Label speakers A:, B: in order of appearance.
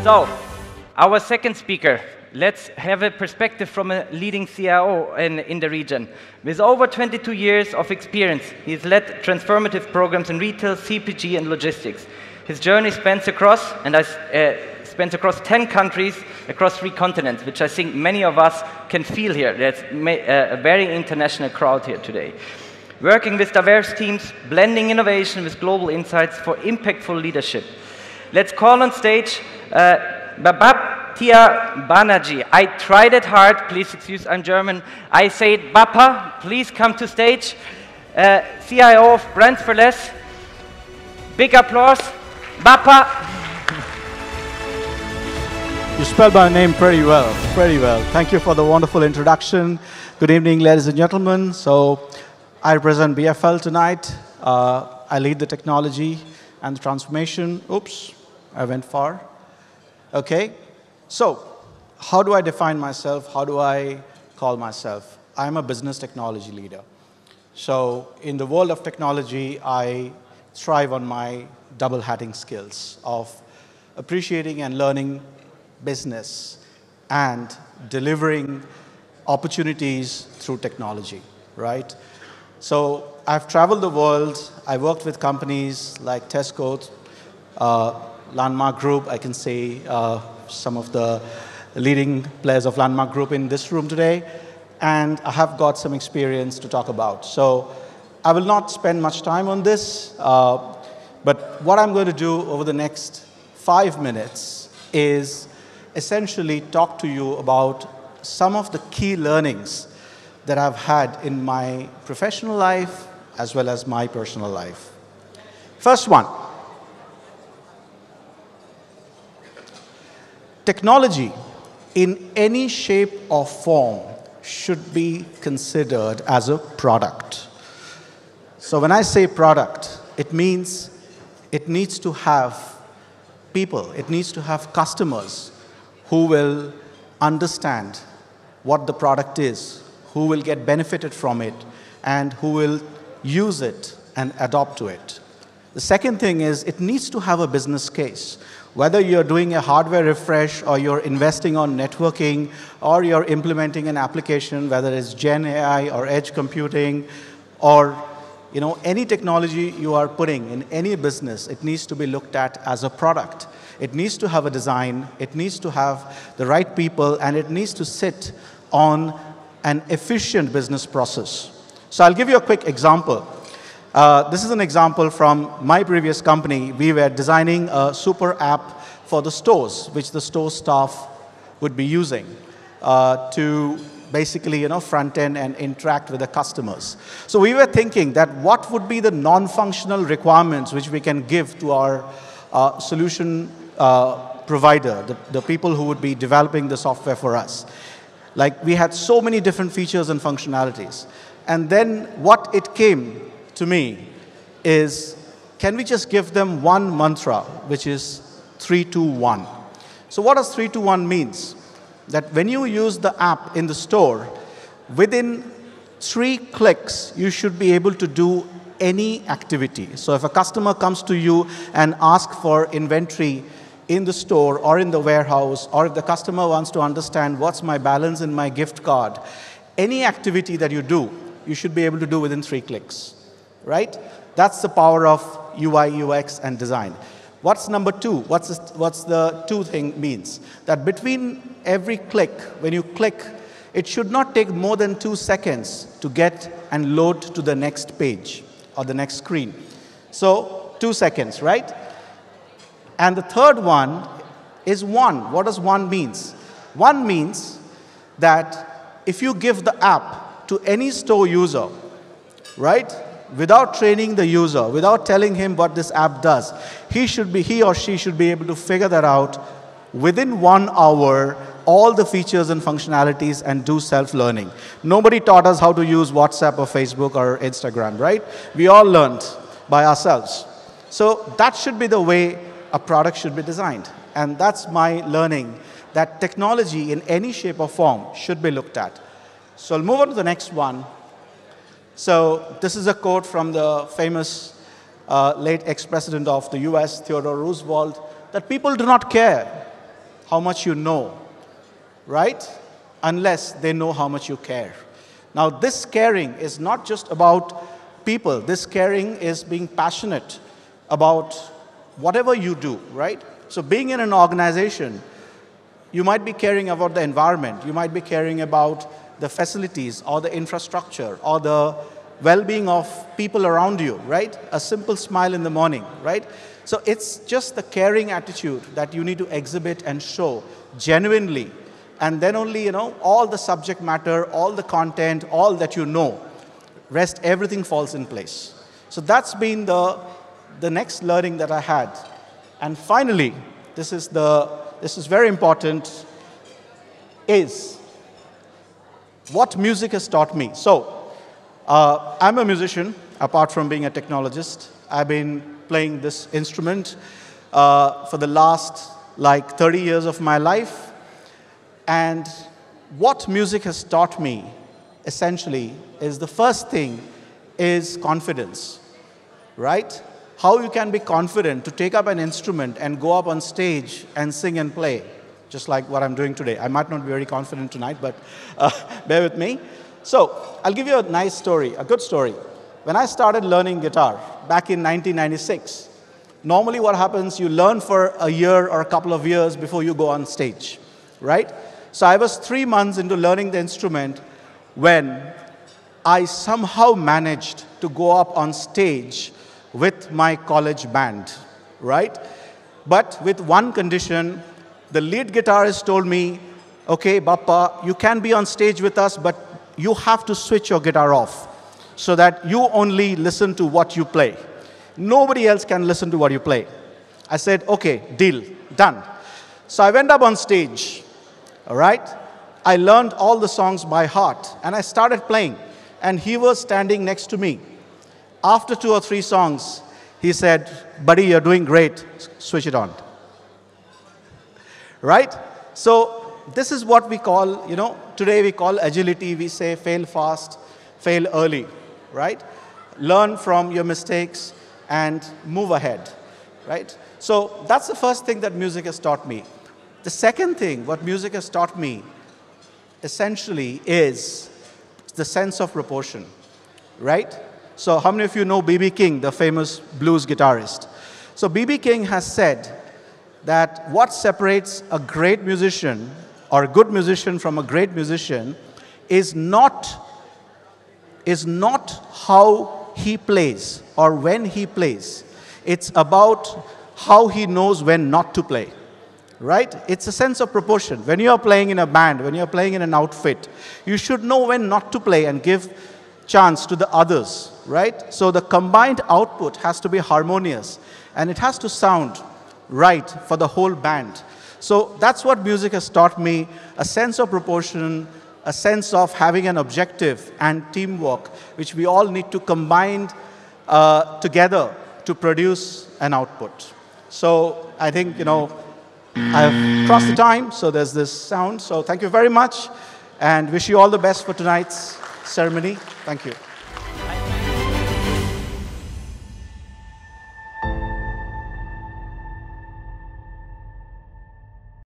A: So, our second speaker, let's have a perspective from a leading CIO in the region. With over 22 years of experience, he's led transformative programs in retail, CPG, and logistics. His journey spans across, spans across 10 countries, across 3 continents, which I think many of us can feel here. There's a very international crowd here today. Working with diverse teams, blending innovation with global insights for impactful leadership. Let's call on stage Baptia Banerjee. I tried it hard, please excuse, I'm German. I say it, Bappa, please come to stage. CIO of Brands for Less. Big applause. Bappa.
B: You spelled my name pretty well, pretty well. Thank you for the wonderful introduction. Good evening, ladies and gentlemen. So I represent BFL tonight. I lead the technology and the transformation. Oops, I went far. Okay, so how do I define myself? How do I call myself? I'm a business technology leader. So in the world of technology, I thrive on my double hatting skills of appreciating and learning business and delivering opportunities through technology, right? So I've traveled the world. I worked with companies like Tesco, Landmark Group. I can say some of the leading players of Landmark Group in this room today. And I have got some experience to talk about. So I will not spend much time on this. But what I'm going to do over the next 5 minutes is essentially talk to you about some of the key learnings that I've had in my professional life as well as my personal life. First one. Technology, in any shape or form, should be considered as a product. So when I say product, it means it needs to have people, it needs to have customers who will understand what the product is, who will get benefited from it, and who will use it and adopt to it. The second thing is it needs to have a business case. Whether you're doing a hardware refresh or you're investing on networking or you're implementing an application, whether it's Gen AI or edge computing or any technology you are putting in any business, it needs to be looked at as a product. It needs to have a design, it needs to have the right people, and it needs to sit on an efficient business process. So I'll give you a quick example. This is an example from my previous company. We were designing a super app for the stores, which the store staff would be using to basically front end and interact with the customers. So we were thinking that what would be the non-functional requirements which we can give to our solution provider, the people who would be developing the software for us. Like we had so many different features and functionalities. And then what it came to me is, can we just give them one mantra, which is 3-2-1. So what does 3-2-1 means? That when you use the app in the store, within 3 clicks, you should be able to do any activity. So if a customer comes to you and asks for inventory in the store or in the warehouse, or if the customer wants to understand what's my balance in my gift card, any activity that you do, you should be able to do within 3 clicks. Right? That's the power of UI, UX, and design. What's number 2? What's the 2 thing means? That between every click, when you click, it should not take more than 2 seconds to get and load to the next page or the next screen. So 2 seconds, right? And the third one is 1. What does 1 means? 1 means that if you give the app to any store user, right? Without training the user, without telling him what this app does, he or she should be able to figure that out within 1 hour, all the features and functionalities, and do self-learning. Nobody taught us how to use WhatsApp or Facebook or Instagram, right? We all learned by ourselves. So that should be the way a product should be designed. And that's my learning, that technology in any shape or form should be looked at. So I'll move on to the next one. So this is a quote from the famous late ex-president of the US, Theodore Roosevelt, that people do not care how much you know, right? Unless they know how much you care. Now, this caring is not just about people. This caring is being passionate about whatever you do, right? So being in an organization, you might be caring about the environment. You might be caring about the facilities or the infrastructure or the well-being of people around you, right? A simple smile in the morning, right? So it's just the caring attitude that you need to exhibit and show genuinely. And then only, all the subject matter, all the content, all that you know, rest, everything falls in place. So that's been the next learning that I had. And finally, this is very important, is what music has taught me. So I'm a musician, apart from being a technologist. I've been playing this instrument for the last 30 years of my life. And what music has taught me, essentially, is the first thing is confidence, right? How you can be confident to take up an instrument and go up on stage and sing and play, just like what I'm doing today. I might not be very confident tonight, but bear with me. So I'll give you a nice story, a good story. When I started learning guitar back in 1996, normally what happens, you learn for a year or a couple of years before you go on stage, right? So I was 3 months into learning the instrument when I somehow managed to go up on stage with my college band, right? But with one condition, the lead guitarist told me, okay, Bappa, you can be on stage with us, but you have to switch your guitar off so that you only listen to what you play. Nobody else can listen to what you play. I said, okay, deal, done. So I went up on stage. All right? I learned all the songs by heart, and I started playing. And he was standing next to me. After 2 or 3 songs, he said, buddy, you're doing great. Switch it on. Right? So this is what we call, today we call agility. We say fail fast, fail early. Right? Learn from your mistakes and move ahead. Right? So that's the first thing that music has taught me. The second thing, what music has taught me, essentially, is the sense of proportion, right? So how many of you know B.B. King, the famous blues guitarist? So B.B. King has said that what separates a great musician or a good musician from a great musician is not how he plays or when he plays. It's about how he knows when not to play. Right? It's a sense of proportion. When you're playing in a band, when you're playing in an outfit, you should know when not to play and give chance to the others, right? So the combined output has to be harmonious and it has to sound right for the whole band. So that's what music has taught me, a sense of proportion, a sense of having an objective and teamwork, which we all need to combine together to produce an output. So I think, I've crossed the time, so there's this sound. So thank you very much, and wish you all the best for tonight's ceremony. Thank you.